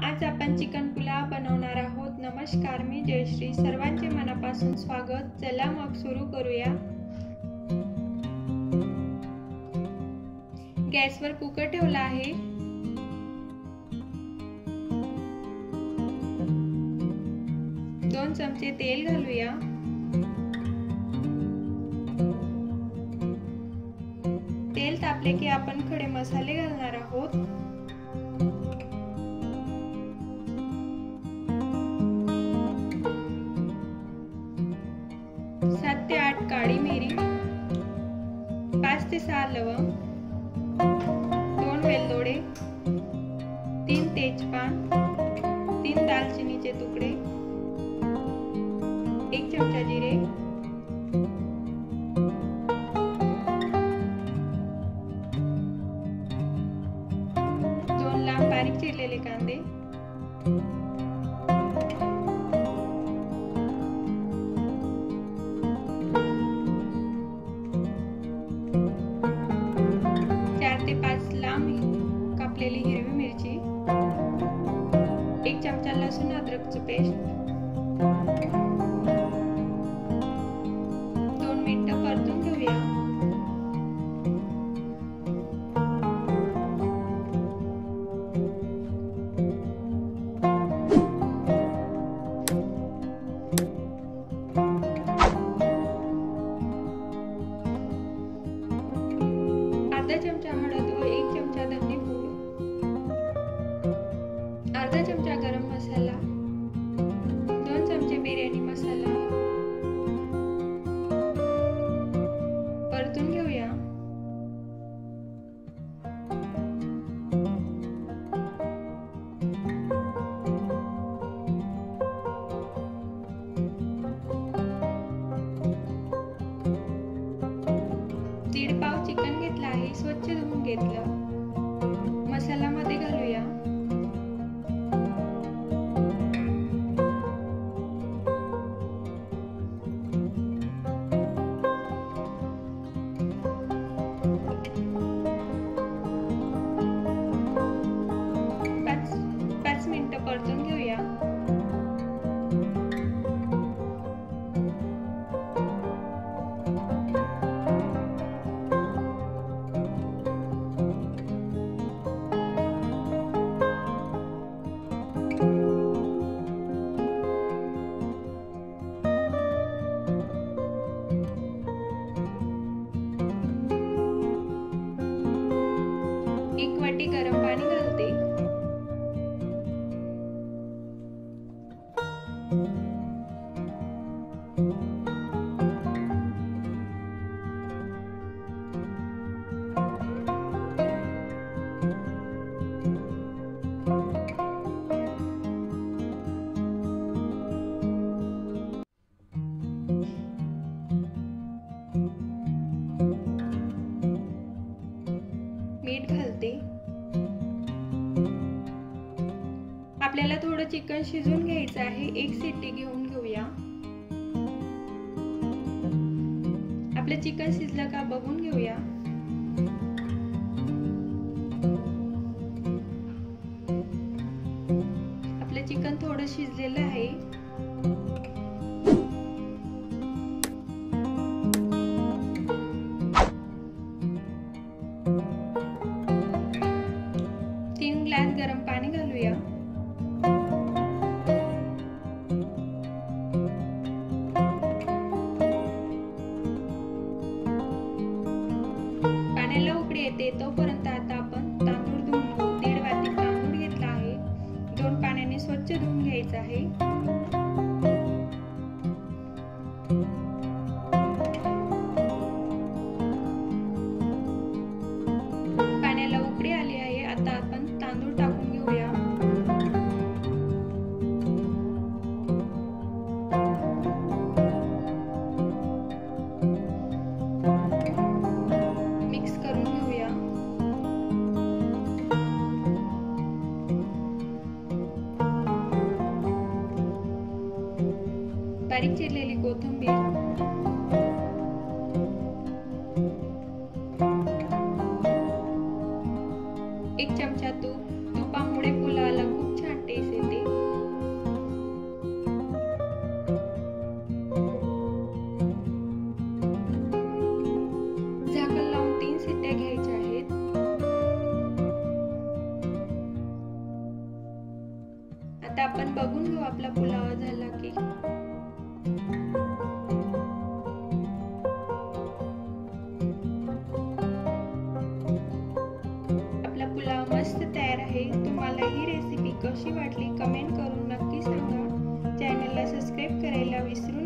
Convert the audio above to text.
आज आपण चिकन पुलाव बनवणार आहोत। नमस्कार, मी जयश्री। सर्वांचे मनापासून स्वागत। चला मग सुरू करूया। गॅसवर कुकर ठेवला आहे। दोन चमचे तेल घालूया। तेल तापले की आपण खडे मसाले घालणार आहोत। 7 ते 8 काळी मिरी, 5 ते 6 लवंग, 2 वेलदोडे, 3 तेजपान, 3 दालचिनीचे तुकडे, 1 चमचा जिरे, 2 लांब बारीक चिरलेले कांदे, 4 ते 5 लांब कापलेली हिरवी मिरची, 1 चमचा लसूण अद्रकचं पेस्ट, 2 मिनिटं परतून घेऊया। अर्धा चमचा हळद व 1 चमचा धने पूड, अर्धा चमचा गरम मसाला, 2 चमचे बिर्याणी मसाला परतून घेऊया। दीड पाव चिकन घेतला आहे, स्वच्छ धुवून घेतलं। मसाला मध्ये घालूया। पाच मिनिटं परतून घेऊया। एक वाटी गरम पाणी घालते। मीठ घालते। आपल्याला थोडं चिकन शिजवून घ्यायचं आहे, 1 शिट्टी घेऊन घेऊया। आपलं चिकन शिजलं का बघून घेऊया। आपलं चिकन थोडं शिजलेलं आहे। ग्लास गरम पाणी घालूया। पाण्याला उकळी येते तोपर्यंत आता आपण तांदूळ धुवून घेऊ। 1.5 वाटी तांदूळ घेतला आहे, 2 पाण्याने स्वच्छ धुवून घ्यायचं आहे। पाण्याला उकळी आली आहे, आता आपण तांदूळ टाकून घेऊया। मिक्स करून घेऊया। बारीक चिरलेली कोथिंबीर, 1 चमचा तूप। तुपामुळे पुलावाला खूप छान टेस्ट शिट्ट्या घ्यायच्या आहेत. आता आपण बघून घेऊ आपला पुलाव झाला की. आपला पुलाव मस्त तयार आहे. तुम्हाला ही रेसिपी कशी वाटली कमेंट करून नक्की सांगा. चॅनलला सबस्क्राईब करायला विसरू